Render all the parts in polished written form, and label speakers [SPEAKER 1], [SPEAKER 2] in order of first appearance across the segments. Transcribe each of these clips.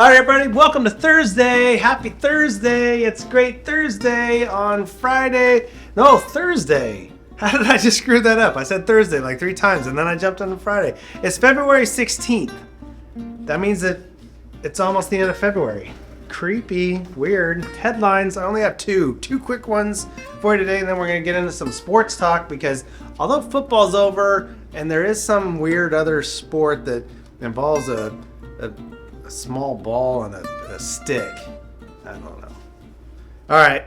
[SPEAKER 1] All right, everybody, welcome to Thursday. Happy Thursday. It's Great Thursday on Friday. No, Thursday. How did I just screw that up? I said Thursday like 3 times, and then I jumped on Friday. It's February 16th. That means that it's almost the end of February. Creepy, weird. Headlines, I only have two quick ones for you today, and then we're going to get into some sports talk because although football's over, and there is some weird other sport that involves a small ball and a stick. I don't know. All right,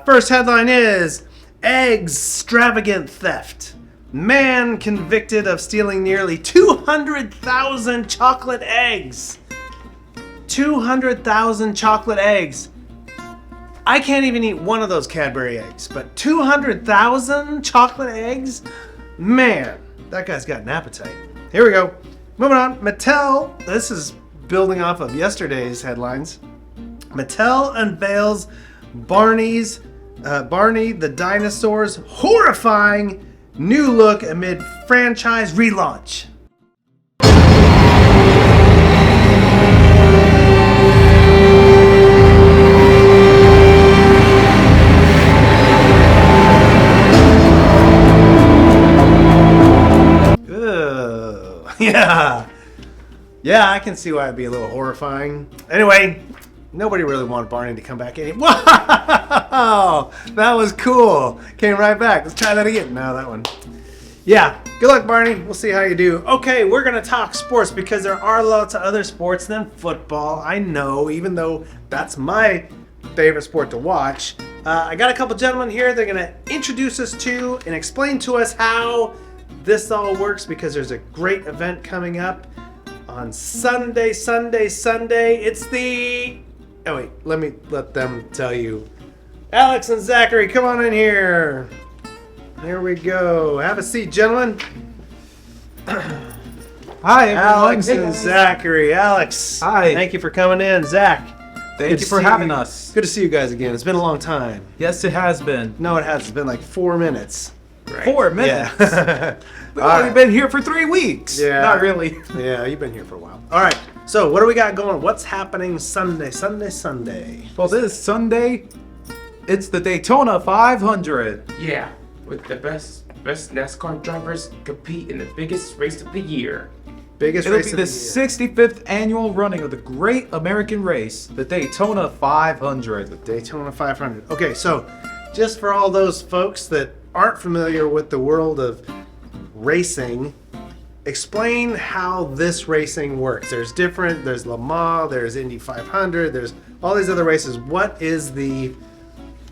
[SPEAKER 1] first headline is extravagant theft. Man convicted of stealing nearly 200,000 chocolate eggs. 200,000 chocolate eggs. I can't even eat one of those Cadbury eggs, but 200,000 chocolate eggs? Man, that guy's got an appetite. Here we go. Moving on. Mattel, this is building off of yesterday's headlines. Mattel unveils Barney the dinosaur's horrifying new look amid franchise relaunch. Yeah, I can see why it'd be a little horrifying. Anyway, nobody really wanted Barney to come back in. Wow, that was cool. Came right back. Let's try that again. No, that one. Yeah, good luck, Barney. We'll see how you do. Okay, we're going to talk sports because there are lots of other sports than football. I know, even though that's my favorite sport to watch. I got a couple gentlemen here. They're going to introduce us to and explain to us how this all works because there's a great event coming up on Sunday. It's the... Oh, wait. Let them tell you. Alex and Zachary, come on in here. There we go. Have a seat, gentlemen.
[SPEAKER 2] Hi, everyone.
[SPEAKER 1] Alex and Zachary. Alex.
[SPEAKER 2] Hi.
[SPEAKER 1] Thank you for coming in. Zach.
[SPEAKER 2] Thank you for having us.
[SPEAKER 1] Good to see you guys again. It's been a long time.
[SPEAKER 2] Yes, it has been.
[SPEAKER 1] No, it has. It's been like 4 minutes.
[SPEAKER 2] Right. 4 minutes?
[SPEAKER 1] Yeah.
[SPEAKER 2] We've only been here for 3 weeks.
[SPEAKER 1] Yeah.
[SPEAKER 2] Not really.
[SPEAKER 1] Yeah, you've been here for a while. All right. So, what do we got going? What's happening Sunday?
[SPEAKER 2] Well, this Sunday, it's the Daytona 500.
[SPEAKER 3] Yeah, with the best NASCAR drivers compete in the biggest race of the year.
[SPEAKER 1] Biggest
[SPEAKER 2] It'll
[SPEAKER 1] race
[SPEAKER 2] be
[SPEAKER 1] of
[SPEAKER 2] the
[SPEAKER 1] year.
[SPEAKER 2] 65th annual running of the great American race, the Daytona 500.
[SPEAKER 1] Daytona 500. Okay, so just for all those folks that aren't familiar with the world of racing, explain how this racing works. There's Le Mans, there's Indy 500, there's all these other races. What is the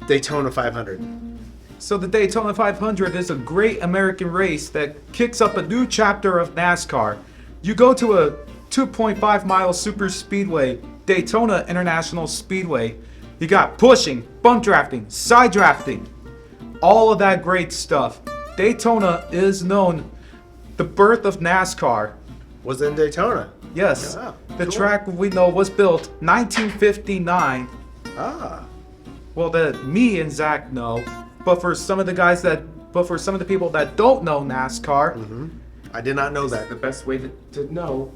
[SPEAKER 1] Daytona 500?
[SPEAKER 2] So the Daytona 500 is a great American race that kicks up a new chapter of NASCAR. You go to a 2.5 mile super speedway, Daytona International Speedway. You got pushing, bump drafting, side drafting, all of that great stuff. Daytona is known, the birth of NASCAR.
[SPEAKER 1] Was in Daytona.
[SPEAKER 2] Yes,
[SPEAKER 1] Yeah,
[SPEAKER 2] the
[SPEAKER 1] cool.
[SPEAKER 2] track we know was built 1959.
[SPEAKER 1] Ah.
[SPEAKER 2] Well, that me and Zach know, but for some of the people that don't know NASCAR,
[SPEAKER 1] I did not know that.
[SPEAKER 3] The best way to know.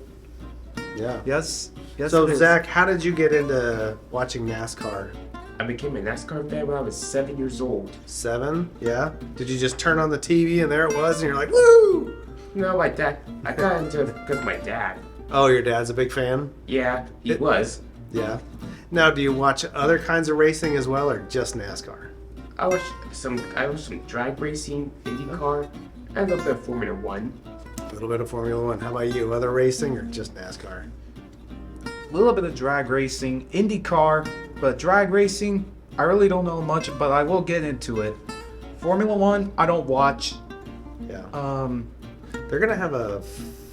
[SPEAKER 1] Yeah.
[SPEAKER 2] yes,
[SPEAKER 1] So,
[SPEAKER 2] it is.
[SPEAKER 1] Zach, how did you get into watching NASCAR?
[SPEAKER 3] I became a NASCAR fan when I was 7 years old.
[SPEAKER 1] 7? Yeah. Did you just turn on the TV and there it was and you're like, woo!
[SPEAKER 3] No, my dad. I got into it because of my dad.
[SPEAKER 1] Oh, your dad's a big fan?
[SPEAKER 3] Yeah, he was.
[SPEAKER 1] Yeah. Now, do you watch other kinds of racing as well or just NASCAR?
[SPEAKER 3] I watched some drag racing, IndyCar, and a little bit of Formula One.
[SPEAKER 1] A little bit of Formula One. How about you? Other racing or just NASCAR?
[SPEAKER 2] A little bit of drag racing, IndyCar, but drag racing, I really don't know much, but I will get into it. Formula One, I don't watch.
[SPEAKER 1] Yeah.
[SPEAKER 2] Um,
[SPEAKER 1] They're going to have a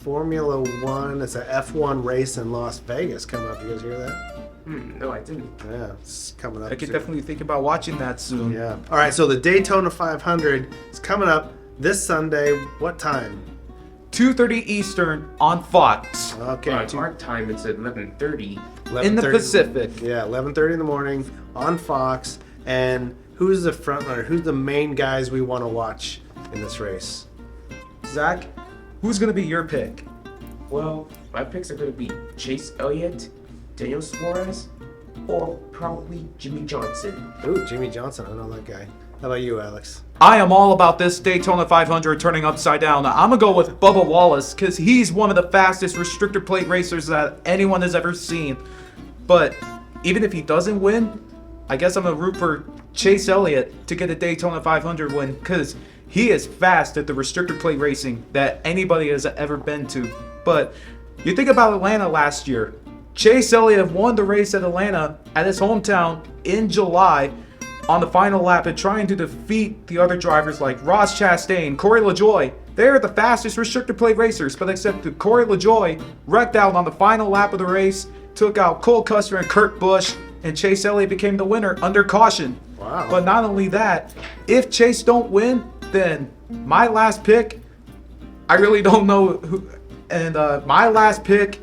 [SPEAKER 1] Formula One, it's a F1 race in Las Vegas coming up. You guys hear that?
[SPEAKER 3] No, I didn't.
[SPEAKER 1] Yeah, it's coming up.
[SPEAKER 2] I could
[SPEAKER 1] soon.
[SPEAKER 2] definitely think about watching that soon.
[SPEAKER 1] Yeah. All right, so the Daytona 500 is coming up this Sunday. What time?
[SPEAKER 2] 2:30 Eastern on Fox.
[SPEAKER 1] Okay.
[SPEAKER 3] On our time, it's at 11:30.
[SPEAKER 2] In the
[SPEAKER 1] 11:30
[SPEAKER 2] Pacific.
[SPEAKER 1] Yeah, 11:30 in the morning on Fox. And who's the front runner? Who's the main guys we want to watch in this race?
[SPEAKER 2] Zach, who's going to be your pick?
[SPEAKER 3] Well, my picks are going to be Chase Elliott, Daniel Suarez, or probably Jimmy Johnson.
[SPEAKER 1] Ooh, Jimmy Johnson. I know that guy. How about you, Alex?
[SPEAKER 2] I am all about this Daytona 500 turning upside down. I'm going to go with Bubba Wallace because he's one of the fastest restrictor plate racers that anyone has ever seen. But even if he doesn't win, I guess I'm going to root for Chase Elliott to get a Daytona 500 win because he is fast at the restrictor plate racing that anybody has ever been to. But you think about Atlanta last year. Chase Elliott won the race at Atlanta at his hometown in July on the final lap and trying to defeat the other drivers like Ross Chastain, Corey LaJoie. They're the fastest restrictor plate racers, but except that Corey LaJoie wrecked out on the final lap of the race, took out Cole Custer and Kurt Busch, and Chase Elliott became the winner under caution.
[SPEAKER 1] Wow.
[SPEAKER 2] But not only that, if Chase don't win, then my last pick, I really don't know who, and my last pick,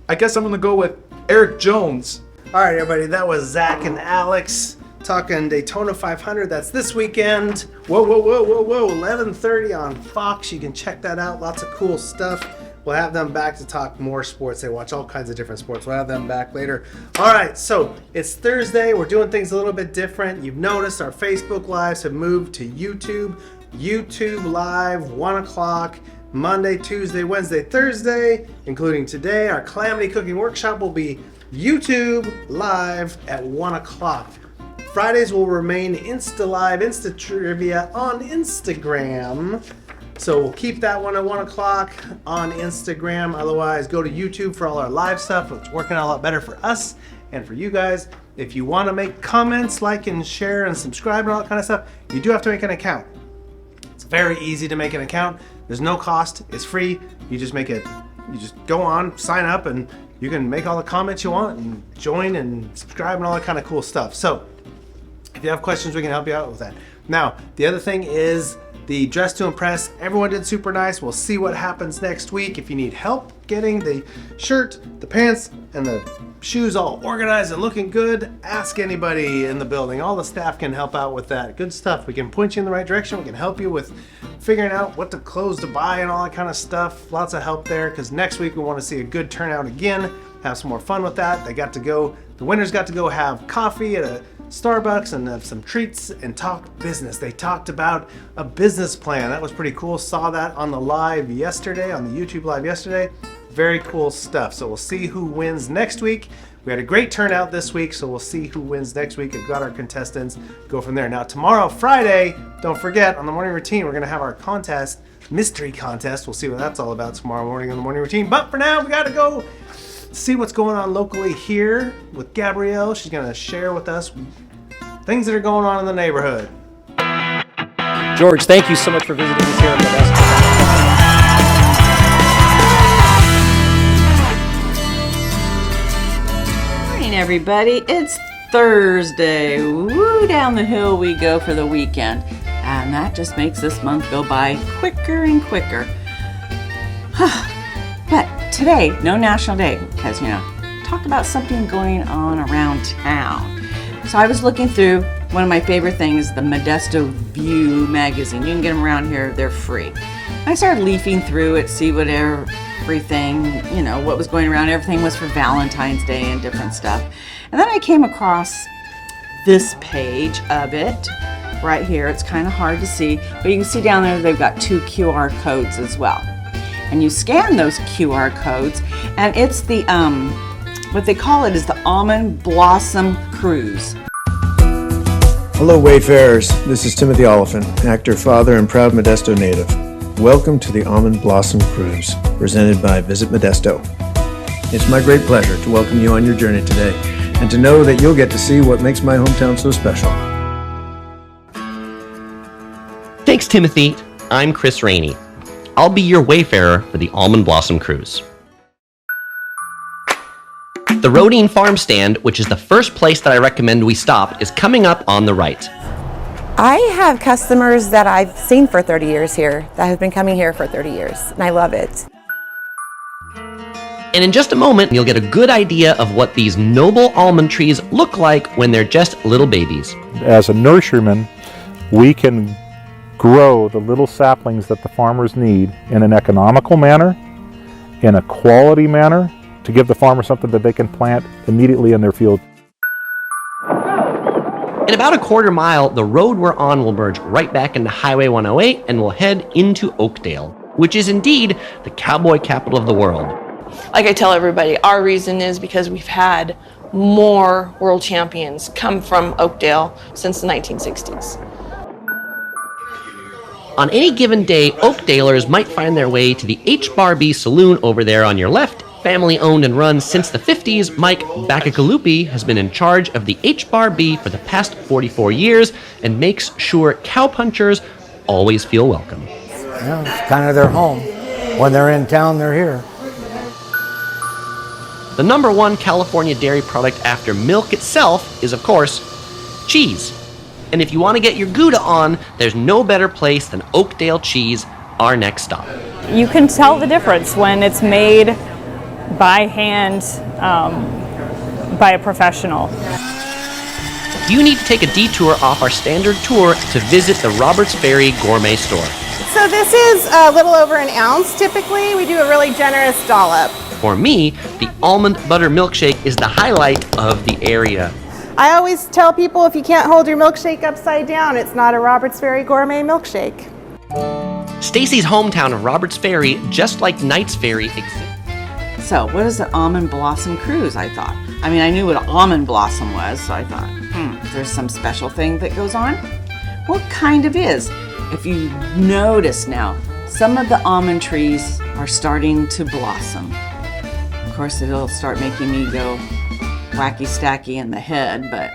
[SPEAKER 2] I guess I'm going to go with Eric Jones.
[SPEAKER 1] All right, everybody, that was Zach and Alex talking Daytona 500. That's this weekend. Whoa, 11:30 on Fox. You can check that out. Lots of cool stuff. We'll have them back to talk more sports. They watch all kinds of different sports. We'll have them back later. All right, so it's Thursday. We're doing things a little bit different. You've noticed our Facebook Lives have moved to YouTube. YouTube Live, 1 o'clock. Monday, Tuesday, Wednesday, Thursday, including today. Our Calamity Cooking Workshop will be YouTube Live at 1 o'clock. Fridays will remain Insta Live, Insta Trivia on Instagram. So we'll keep that one at 1 o'clock on Instagram. Otherwise, go to YouTube for all our live stuff. It's working out a lot better for us and for you guys. If you want to make comments, like and share and subscribe and all that kind of stuff, you do have to make an account. It's very easy to make an account. There's no cost. It's free. You just make it. You just go on, sign up, and you can make all the comments you want and join and subscribe and all that kind of cool stuff. So if you have questions, we can help you out with that. Now, the other thing is the Dress to Impress. Everyone did super nice. We'll see what happens next week. If you need help getting the shirt, the pants, and the shoes all organized and looking good, ask anybody in the building. All the staff can help out with that. Good stuff. We can point you in the right direction. We can help you with figuring out what the clothes to buy and all that kind of stuff. Lots of help there because next week we want to see a good turnout again. Have some more fun with that. The winners got to go have coffee at a Starbucks and have some treats and talk business. They talked about a business plan. That was pretty cool. Saw that on the live yesterday, on the YouTube live yesterday. Very cool stuff. So we'll see who wins next week. We had a great turnout this week, so we'll see who wins next week. We've got our contestants. Go from there. Now tomorrow, Friday, don't forget, on the morning routine, we're going to have our contest, mystery contest. We'll see what that's all about tomorrow morning on the morning routine. But for now, we got to go see what's going on locally here with Gabrielle. She's going to share with us things that are going on in the neighborhood.
[SPEAKER 4] George, thank you so much for visiting us here in Modesto.
[SPEAKER 5] Morning, everybody. It's Thursday. Woo, down the hill we go for the weekend. And that just makes this month go by quicker and quicker. But today, no national day, because, talk about something going on around town. So I was looking through one of my favorite things, the Modesto View magazine. You can get them around here, they're free. I started leafing through it, see what everything, what was going around. Everything was for Valentine's Day and different stuff. And then I came across this page of it right here. It's kind of hard to see, but you can see down there they've got 2 QR codes as well. And you scan those QR codes, and it's the, what they call it is the Almond Blossom Cruise.
[SPEAKER 6] Hello Wayfarers, this is Timothy Oliphant, actor, father, and proud Modesto native. Welcome to the Almond Blossom Cruise, presented by Visit Modesto. It's my great pleasure to welcome you on your journey today, and to know that you'll get to see what makes my hometown so special.
[SPEAKER 7] Thanks, Timothy. I'm Chris Rainey. I'll be your wayfarer for the Almond Blossom Cruise. The Rodine Farm Stand, which is the first place that I recommend we stop, is coming up on the right.
[SPEAKER 8] I have customers that I've seen for 30 years here, that have been coming here for 30 years, and I love it.
[SPEAKER 7] And in just a moment, you'll get a good idea of what these noble almond trees look like when they're just little babies.
[SPEAKER 9] As a nurseryman, we can grow the little saplings that the farmers need in an economical manner, in a quality manner, to give the farmer something that they can plant immediately in their field.
[SPEAKER 7] In about a quarter mile, the road we're on will merge right back into Highway 108 and we'll head into Oakdale, which is indeed the cowboy capital of the world.
[SPEAKER 10] Like I tell everybody, our reason is because we've had more world champions come from Oakdale since the 1960s.
[SPEAKER 7] On any given day, Oakdalers might find their way to the H-Bar-B Saloon over there on your left. Family owned and run since the 50s, Mike Bakagalupi has been in charge of the H-Bar-B for the past 44 years and makes sure cowpunchers always feel welcome.
[SPEAKER 11] Yeah, it's kind of their home. When they're in town, they're here.
[SPEAKER 7] The number one California dairy product after milk itself is, of course, cheese. And if you want to get your Gouda on, there's no better place than Oakdale Cheese, our next stop.
[SPEAKER 12] You can tell the difference when it's made by hand by a professional.
[SPEAKER 7] You need to take a detour off our standard tour to visit the Roberts Ferry Gourmet Store.
[SPEAKER 13] So this is a little over an ounce typically. We do a really generous dollop.
[SPEAKER 7] For me, the almond butter milkshake is the highlight of the area.
[SPEAKER 13] I always tell people if you can't hold your milkshake upside down, it's not a Roberts Ferry Gourmet milkshake.
[SPEAKER 7] Stacy's hometown of Roberts Ferry, just like Knights Ferry, exists.
[SPEAKER 5] So, what is an almond blossom cruise, I thought? I mean, I knew what an almond blossom was, so I thought, there's some special thing that goes on? Well, it kind of is. If you notice now, some of the almond trees are starting to blossom. Of course, it'll start making me go wacky stacky in the head, but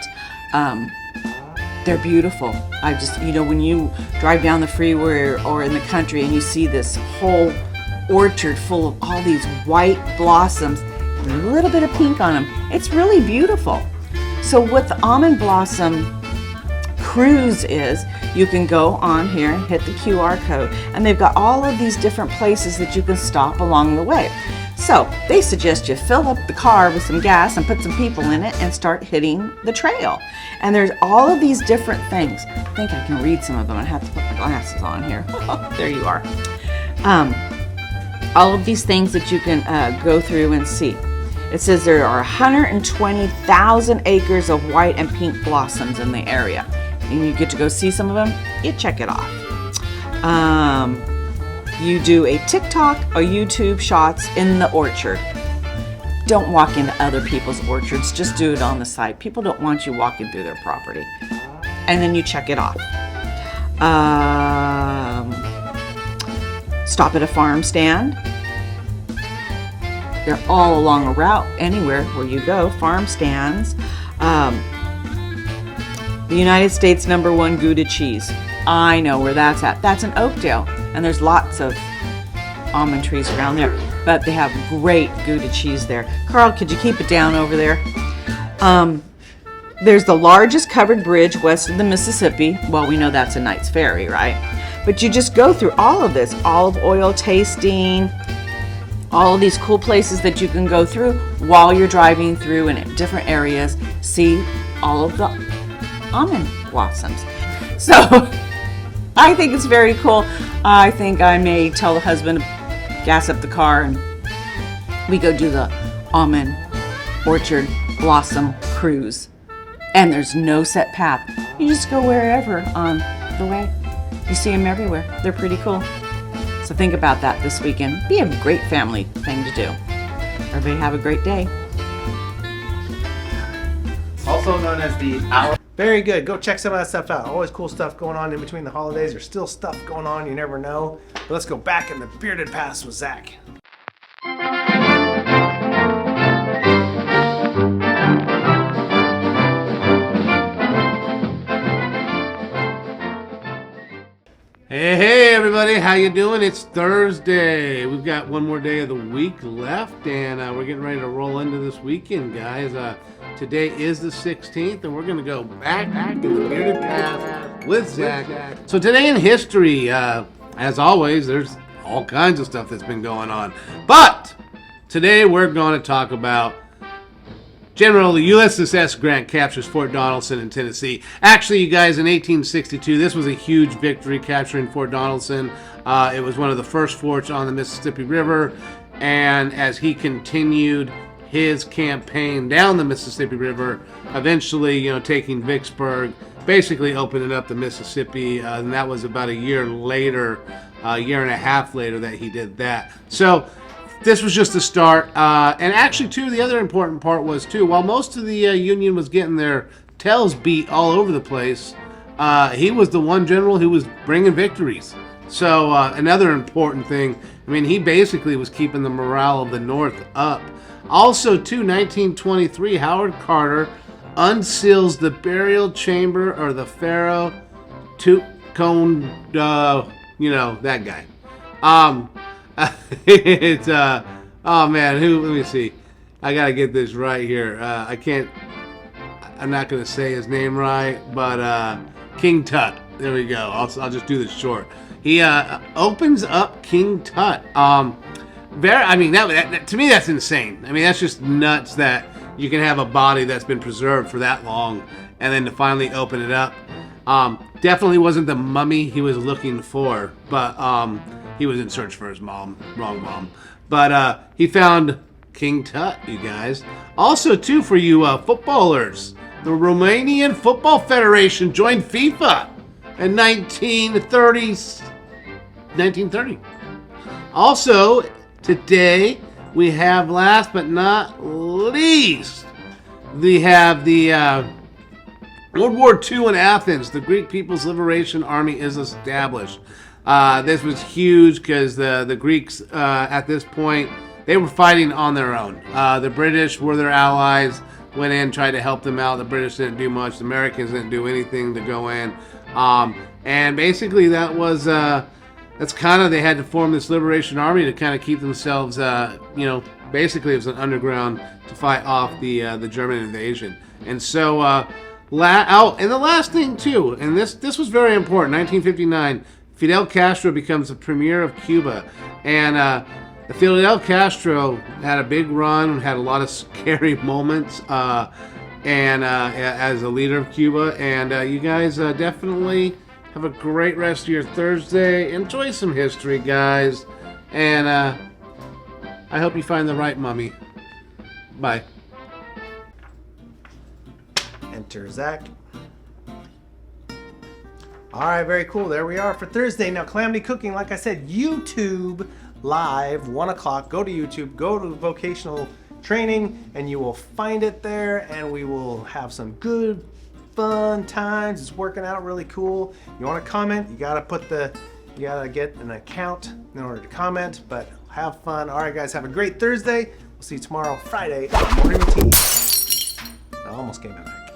[SPEAKER 5] they're beautiful. I just, when you drive down the freeway or in the country and you see this whole orchard full of all these white blossoms and a little bit of pink on them, it's really beautiful. So what the almond blossom cruise is, you can go on here and hit the QR code, and they've got all of these different places that you can stop along the way. So they suggest you fill up the car with some gas and put some people in it and start hitting the trail. And there's all of these different things. I think I can read some of them. I have to put my glasses on here. There you are. All of these things that you can go through and see. It says there are 120,000 acres of white and pink blossoms in the area. And you get to go see some of them. You check it off. You do a TikTok or YouTube shots in the orchard. Don't walk into other people's orchards. Just do it on the side. People don't want you walking through their property. And then you check it off. Stop at a farm stand. They're all along a route, anywhere where you go, farm stands. The United States #1 Gouda cheese. I know where that's at. That's in Oakdale, and there's lots of almond trees around there, but they have great Gouda cheese there. Carl, could you keep it down over there? There's the largest covered bridge west of the Mississippi. Well, we know that's a Knights Ferry, right? But you just go through all of this, olive oil tasting, all of these cool places that you can go through while you're driving through in different areas, see all of the almond blossoms. So I think it's very cool. I think I may tell the husband to gas up the car and we go do the almond orchard blossom cruise. And there's no set path. You just go wherever on the way. You see them everywhere. They're pretty cool. So think about that this weekend. Be a great family thing to do. Everybody have a great day.
[SPEAKER 2] Also known as the hour.
[SPEAKER 1] Very good. Go check some of that stuff out. Always cool stuff going on in between the holidays. There's still stuff going on. You never know. But let's go back in the bearded past with Zach.
[SPEAKER 14] Hey everybody, how you doing? It's Thursday. We've got one more day of the week left, and we're getting ready to roll into this weekend, guys. Today is the 16th, and we're going to go back in the bearded past with Zach. So today in history, as always, there's all kinds of stuff that's been going on. But today we're going to talk about General Ulysses S. Grant captures Fort Donelson in Tennessee. Actually, you guys, in 1862, this was a huge victory capturing Fort Donelson. It was one of the first forts on the Mississippi River. and as he continued his campaign down the Mississippi River, eventually, taking Vicksburg, basically opening up the Mississippi, and that was about a year later, a year and a half later that he did that. So this was just the start. And actually, too, the other important part was, too, while most of the Union was getting their tails beat all over the place, he was the one general who was bringing victories. So another important thing, he basically was keeping the morale of the North up. Also, too, 1923, Howard Carter unseals the burial chamber or the Pharaoh Tutankhamun, that guy. It's oh man, let me see. I gotta get this right here. I'm not gonna say his name right, but King Tut. There we go. I'll just do this short. He opens up King Tut. That to me that's insane. That's just nuts that you can have a body that's been preserved for that long and then to finally open it up. Definitely wasn't the mummy he was looking for, but he was in search for his mom. Wrong mom. But he found King Tut, you guys. Also, too, for you footballers, the Romanian Football Federation joined FIFA in 1930. Also, today, we have, last but not least, we have the World War II in Athens. The Greek People's Liberation Army is established. This was huge because the Greeks, at this point, they were fighting on their own. The British were their allies, went in, tried to help them out. The British didn't do much. The Americans didn't do anything to go in. And basically that was... That's kind of, they had to form this liberation army to kind of keep themselves, basically it was an underground to fight off the German invasion. And so, and the last thing too, and this was very important, 1959, Fidel Castro becomes the premier of Cuba. And Fidel Castro had a big run, had a lot of scary moments, as a leader of Cuba. And you guys definitely... have a great rest of your Thursday. Enjoy some history, guys. And I hope you find the right mummy. Bye.
[SPEAKER 1] Enter Zach. All right, very cool. There we are for Thursday. Now, Calamity Cooking, like I said, YouTube live, 1 o'clock. Go to YouTube, go to vocational training, and you will find it there. And we will have some good fun times. It's working out really cool. You want to comment, you gotta get an account in order to comment, but have fun. All right, guys, have a great Thursday. We'll see you tomorrow, Friday, morning routine. I almost gave it back.